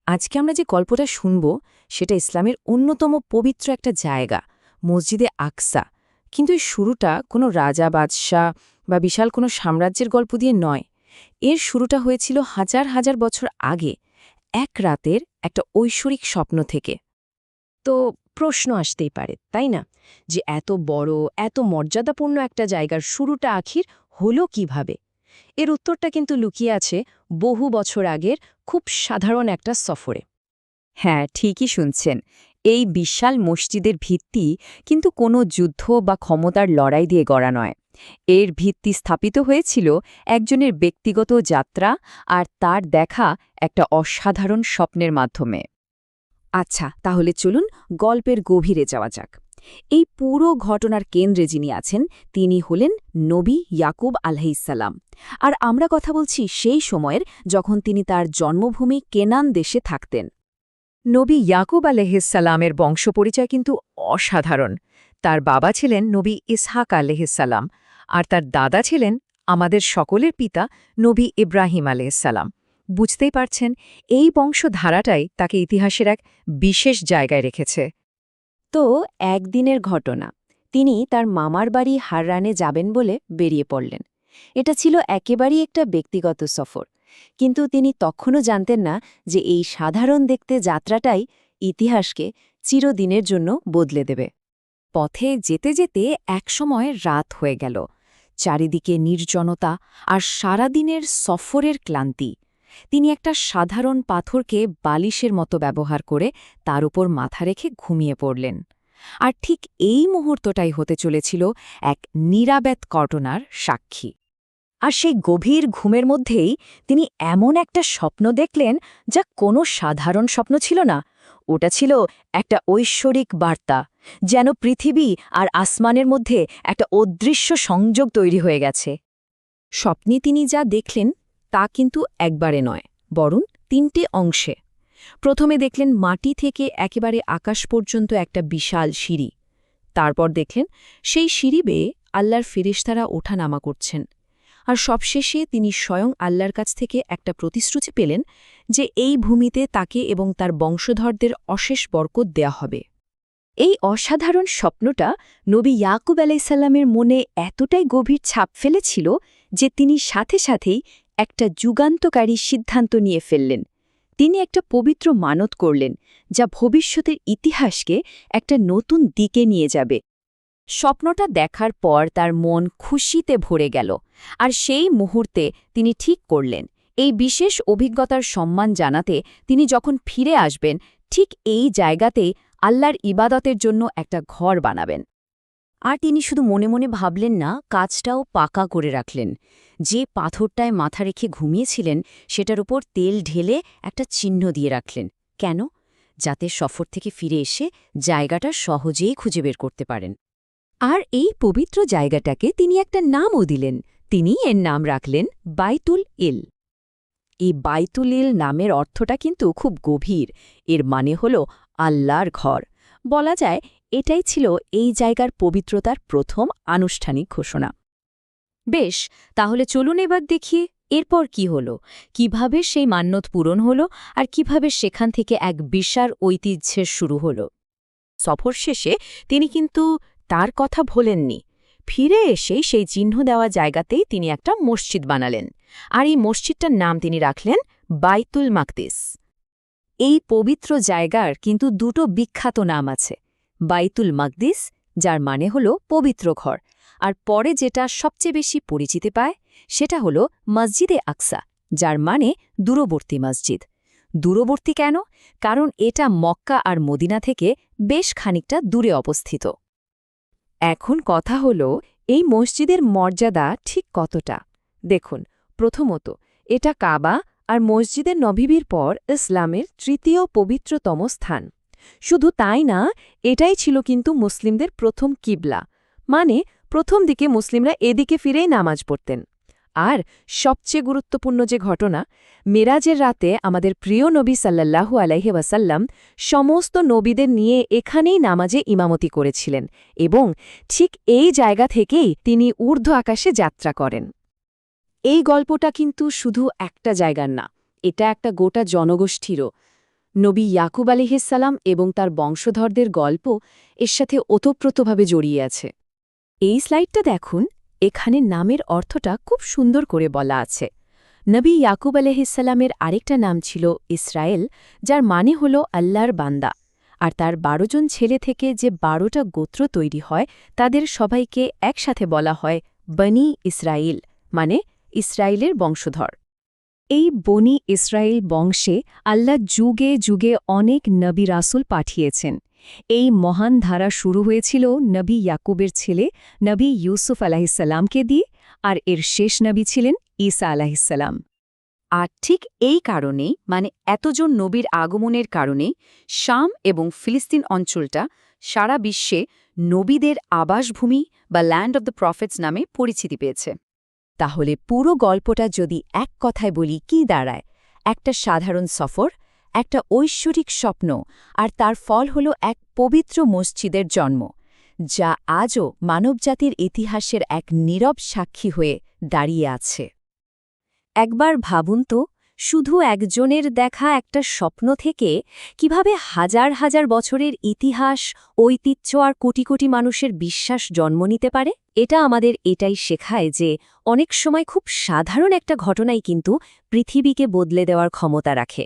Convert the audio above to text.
আজকে আমরা যে গল্পটা শুনব সেটা ইসলামের অন্যতম পবিত্র একটা জায়গা, মসজিদে আকসা। কিন্তু এই শুরুটা কোনো রাজা বাদশাহ বা বিশাল কোনো সাম্রাজ্যের গল্প দিয়ে নয়। এর শুরুটা হয়েছিল হাজার হাজার বছর আগে, এক রাতের একটা ঐশ্বরিক স্বপ্ন থেকে। তো প্রশ্ন আসতেই পারে, তাই না, যে এত বড়, এত মর্যাদাপূর্ণ একটা জায়গার শুরুটা আখির হলো কিভাবে? এর উত্তরটা কিন্তু লুকিয়ে আছে বহু বছর আগের খুব সাধারণ একটা সফরে। হ্যাঁ, ঠিকই শুনছেন। এই বিশাল মসজিদের ভিত্তি কিন্তু কোনো যুদ্ধ বা ক্ষমতার লড়াই দিয়ে গড়া নয়। এর ভিত্তি স্থাপিত হয়েছিল একজনের ব্যক্তিগত যাত্রা আর তার দেখা একটা অসাধারণ স্বপ্নের মাধ্যমে। আচ্ছা, তাহলে চলুন গল্পের গভীরে যাওয়া যাক। এই পুরো ঘটনার কেন্দ্রে যিনি আছেন তিনি হলেন নবী ইয়াকুব আলাইহিসসালাম। আর আমরা কথা বলছি সেই সময়ের যখন তিনি তার জন্মভূমি কেনান দেশে থাকতেন। নবী ইয়াকুব আলাইহিসসালামের বংশপরিচয় কিন্তু অসাধারণ। তার বাবা ছিলেন নবী ইসহাক আলাইহিসসালাম, আর তার দাদা ছিলেন আমাদের সকলের পিতা নবী ইব্রাহিম আলাইহিসসালাম। বুঝতেই পারছেন, এই বংশধারাটাই তাকে ইতিহাসের এক বিশেষ জায়গায় রেখেছে। তো একদিনের ঘটনা, তিনি তার মামার বাড়ি হাররানে যাবেন বলে বেরিয়ে পড়লেন। এটা ছিল একেবারেই একটা ব্যক্তিগত সফর, কিন্তু তিনি তখনও জানতেন না যে এই সাধারণ দেখতে যাত্রাটাই ইতিহাসকে চিরদিনের জন্য বদলে দেবে। পথে যেতে যেতে একসময় রাত হয়ে গেল। চারিদিকে নির্জনতা আর সারাদিনের সফরের ক্লান্তি। তিনি একটা সাধারণ পাথরকে বালিশের মতো ব্যবহার করে তার উপর মাথা রেখে ঘুমিয়ে পড়লেন। আর ঠিক এই মুহূর্তটাই হতে চলেছিল এক নিরাবেদ ঘটনার সাক্ষী। আর সেই গভীর ঘুমের মধ্যেই তিনি এমন একটা স্বপ্ন দেখলেন, যা কোনো সাধারণ স্বপ্ন ছিল না। ওটা ছিল একটা ঐশ্বরিক বার্তা, যেন পৃথিবী আর আসমানের মধ্যে একটা অদৃশ্য সংযোগ তৈরি হয়ে গেছে। স্বপ্নে তিনি যা দেখলেন তা কিন্তু একবারে নয়, বরং তিনটে অংশে। প্রথমে দেখলেন মাটি থেকে একেবারে আকাশ পর্যন্ত একটা বিশাল সিঁড়ি। তারপর দেখলেন সেই সিঁড়ি বেয়ে আল্লাহর ফেরেশতারা ওঠানামা করছেন। আর সবশেষে তিনি স্বয়ং আল্লাহর কাছ থেকে একটা প্রতিশ্রুতি পেলেন যে এই ভূমিতে তাকে এবং তার বংশধরদের অশেষ বরকত দেয়া হবে। এই অসাধারণ স্বপ্নটা নবী ইয়াকুব আলাইসাল্লামের মনে এতটাই গভীর ছাপ ফেলেছিল যে তিনি সাথে সাথেই একটা যুগান্তকারী সিদ্ধান্ত নিয়ে ফেললেন। তিনি একটা পবিত্র মানত করলেন, যা ভবিষ্যতের ইতিহাসকে একটা নতুন দিকে নিয়ে যাবে। স্বপ্নটা দেখার পর তার মন খুশিতে ভরে গেল, আর সেই মুহূর্তে তিনি ঠিক করলেন এই বিশেষ অভিজ্ঞতার সম্মান জানাতে তিনি যখন ফিরে আসবেন, ঠিক এই জায়গাতেই আল্লাহর ইবাদতের জন্য একটা ঘর বানাবেন। আর তিনি শুধু মনে মনে ভাবলেন না, কাজটাও পাকা করে রাখলেন। যে পাথরটায় মাথা রেখে ঘুমিয়েছিলেন সেটার উপর তেল ঢেলে একটা চিহ্ন দিয়ে রাখলেন। কেন? যাতে সফর থেকে ফিরে এসে জায়গাটা সহজেই খুঁজে বের করতে পারেন। আর এই পবিত্র জায়গাটাকে তিনি একটা নামও দিলেন। তিনি এর নাম রাখলেন বাইতুল ইল। এই বাইতুল ইল নামের অর্থটা কিন্তু খুব গভীর। এর মানে হল আল্লাহর ঘর। বলা যায় এটাই ছিল এই জায়গার পবিত্রতার প্রথম আনুষ্ঠানিক ঘোষণা। বেশ, তাহলে চলুন এবার দেখি এরপর কি হল, কিভাবে সেই মান্যত পূরণ হল, আর কিভাবে সেখান থেকে এক বিশাল ঐতিহ্যের শুরু হল। সফর শেষে তিনি কিন্তু তার কথা ভোলেননি। ফিরে এসেই সেই চিহ্ন দেওয়া জায়গাতেই তিনি একটা মসজিদ বানালেন, আর এই মসজিদটার নাম তিনি রাখলেন বাইতুল মাকদিস। এই পবিত্র জায়গার কিন্তু দুটো বিখ্যাত নাম আছে। বাইতুল মাকদিস, যার মানে হল পবিত্র ঘর, আর পরে যেটা সবচেয়ে বেশি পরিচিতি পায় সেটা হল মসজিদে আকসা, যার মানে দূরবর্তী মসজিদ। দূরবর্তী কেন? কারণ এটা মক্কা আর মদিনা থেকে বেশ খানিকটা দূরে অবস্থিত। এখন কথা হল এই মসজিদের মর্যাদা ঠিক কতটা। দেখুন, প্রথমত এটা কাবা আর মসজিদের নববীর পর ইসলামের তৃতীয় পবিত্রতম স্থান। শুধু তাই না, এটাই ছিল কিন্তু মুসলিমদের প্রথম কিবলা, মানে প্রথম দিকে মুসলিমরা এদিকে ফিরেই নামাজ পড়তেন। আর সবচেয়ে গুরুত্বপূর্ণ যে ঘটনা, মেরাজের রাতে আমাদের প্রিয় নবী সাল্লাল্লাহু আলাইহি ওয়াসাল্লাম সমস্ত নবীদের নিয়ে এখানেই নামাজে ইমামতি করেছিলেন, এবং ঠিক এই জায়গা থেকেই তিনি ঊর্ধ্ব আকাশে যাত্রা করেন। এই গল্পটা কিন্তু শুধু একটা জায়গার না, এটা একটা গোটা জনগোষ্ঠীরও। নবী ইয়াকুব আলিহিসাল্লাম এবং তার বংশধরদের গল্প এর সাথে ওতপ্রোতভাবে জড়িয়ে আছে। এই স্লাইডটা দেখুন, এখানে নামের অর্থটা খুব সুন্দর করে বলা আছে। নবী ইয়াকুব আলাইহিসসালামের আরেকটা নাম ছিল ইসরায়েল, যার মানে হল আল্লাহর বান্দা। আর তার ১২ জন ছেলে থেকে যে ১২টা গোত্র তৈরি হয় তাদের সবাইকে একসাথে বলা হয় বনি ইসরাইল, মানে ইসরায়েলের বংশধর। এই বনি ইসরায়েল বংশে আল্লাহ যুগে যুগে অনেক নবী রাসূল পাঠিয়েছেন। এই মহান ধারা শুরু হয়েছিল নবী ইয়াকুবের ছেলে নবী ইউসুফ আলাহিসাল্লামকে দিয়ে, আর এর শেষ নবী ছিলেন ঈসা আলাহিসাল্লাম। আর ঠিক এই কারণেই, মানে এতজন নবীর আগমনের কারণেই শাম এবং ফিলিস্তিন অঞ্চলটা সারা বিশ্বে নবীদের আবাসভূমি বা ল্যান্ড অব দ্য প্রফেটস নামে পরিচিতি পেয়েছে। তাহলে পুরো গল্পটা যদি এক কথায় বলি কি দাঁড়ায়? একটা সাধারণ সফর, একটা ঐশ্বরিক স্বপ্ন, আর তার ফল হল এক পবিত্র মসজিদের জন্ম, যা আজও মানবজাতির ইতিহাসের এক নীরব সাক্ষী হয়ে দাঁড়িয়ে আছে। একবার ভাবুন তো, শুধু একজনের দেখা একটা স্বপ্ন থেকে কিভাবে হাজার হাজার বছরের ইতিহাস, ঐতিহ্য আর কোটি কোটি মানুষের বিশ্বাস জন্ম নিতে পারে। এটা আমাদের এটাই শেখায় যে অনেক সময় খুব সাধারণ একটা ঘটনাই কিন্তু পৃথিবীকে বদলে দেওয়ার ক্ষমতা রাখে।